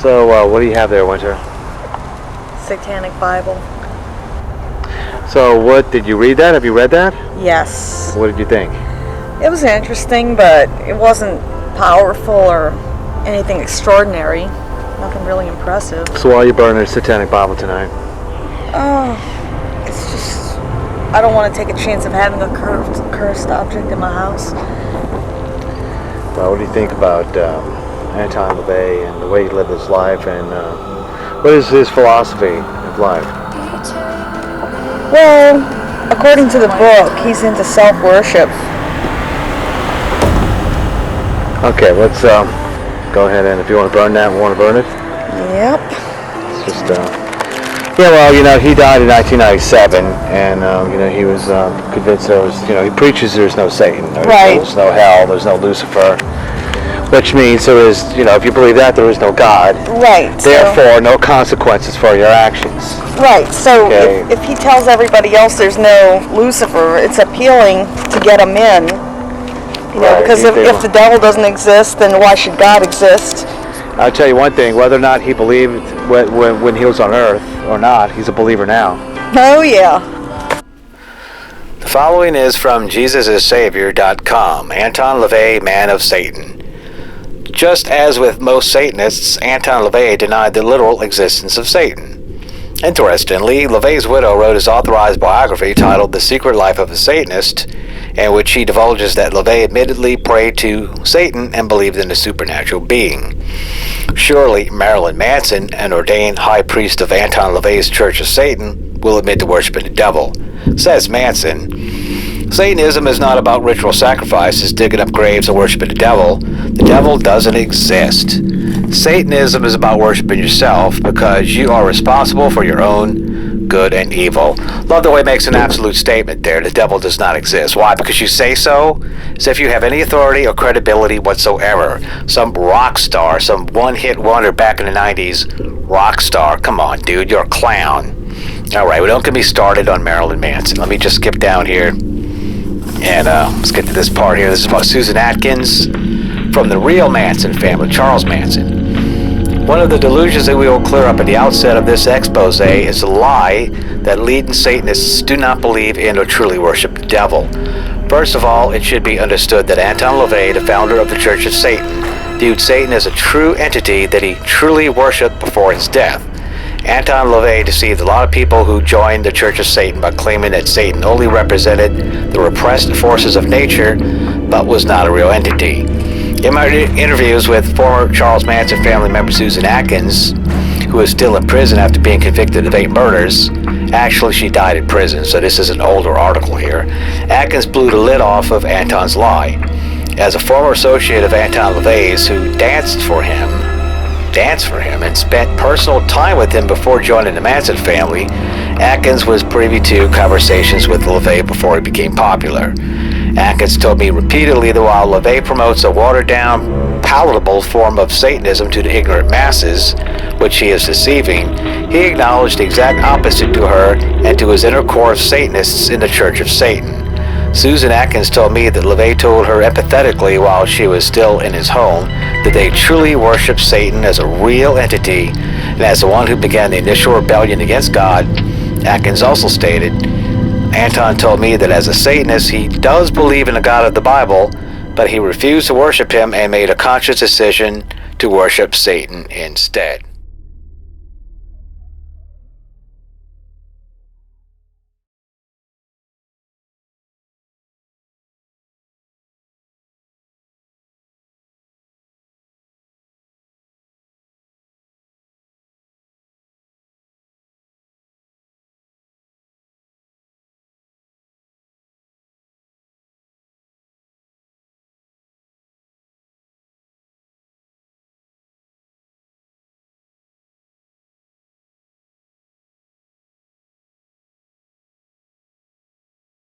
So, what do you have there, Winter? Satanic Bible. So, what did you read that? Have you read that? Yes. What did you think? It was interesting, but it wasn't powerful or anything extraordinary. Nothing really impressive. So, why are you burning a Satanic Bible tonight? Oh, it's just, I don't want to take a chance of having a cursed object in my house. Well, what do you think about Anton LaVey and the way he lived his life, and what is his philosophy of life? Well, according to the book, he's into self-worship. Okay, let's go ahead, and if you want to burn that, we want to burn it. Yep. It's just, yeah, well, he died in 1997, and, he was convinced there was, he preaches there's no Satan, there's no hell, there's no Lucifer, which means there is, if you believe that, there is no God. Right. Therefore, no consequences for your actions. Right, so Okay. if he tells everybody else there's no Lucifer, it's appealing to get them in. Right, because if the devil doesn't exist, then why should God exist? I'll tell you one thing, whether or not he believed when he was on earth or not, he's a believer now. Oh, yeah. The following is from JesusIsSavior.com. Anton LaVey, Man of Satan. Just as with most Satanists, Anton LaVey denied the literal existence of Satan. Interestingly, LaVey's widow wrote his authorized biography titled The Secret Life of a Satanist, in which he divulges that LaVey admittedly prayed to Satan and believed in a supernatural being. Surely Marilyn Manson, an ordained high priest of Anton LaVey's Church of Satan, will admit to worshiping the devil. Says Manson, Satanism is not about ritual sacrifices, digging up graves, and worshiping the devil. The devil doesn't exist. Satanism is about worshiping yourself because you are responsible for your own good and evil. Love the way it makes an absolute statement there. The devil does not exist. Why? Because you say so? As if you have any authority or credibility whatsoever. Some rock star, some one-hit wonder back in the 90s. Rock star. Come on, dude. You're a clown. Alright, well, don't get me started on Marilyn Manson. Let me just skip down here. And let's get to this part here. This is about Susan Atkins from the real Manson family, Charles Manson. One of the delusions that we will clear up at the outset of this expose is the lie that leading Satanists do not believe in or truly worship the devil. First of all, it should be understood that Anton LaVey, the founder of the Church of Satan, viewed Satan as a true entity that he truly worshipped before his death. Anton LaVey deceived a lot of people who joined the Church of Satan by claiming that Satan only represented the repressed forces of nature, but was not a real entity. In my interviews with former Charles Manson family member Susan Atkins, who is still in prison after being convicted of 8 murders, actually she died in prison, so this is an older article here, Atkins blew the lid off of Anton's lie. As a former associate of Anton LaVey's who danced for him and spent personal time with him before joining the Manson family, Atkins was privy to conversations with LaVey before he became popular. Atkins told me repeatedly that while LaVey promotes a watered-down, palatable form of Satanism to the ignorant masses, which he is deceiving, he acknowledged the exact opposite to her and to his inner core of Satanists in the Church of Satan. Susan Atkins told me that LaVey told her empathetically while she was still in his home that they truly worship Satan as a real entity and as the one who began the initial rebellion against God. Atkins also stated, Anton told me that as a Satanist he does believe in the God of the Bible, but he refused to worship him and made a conscious decision to worship Satan instead.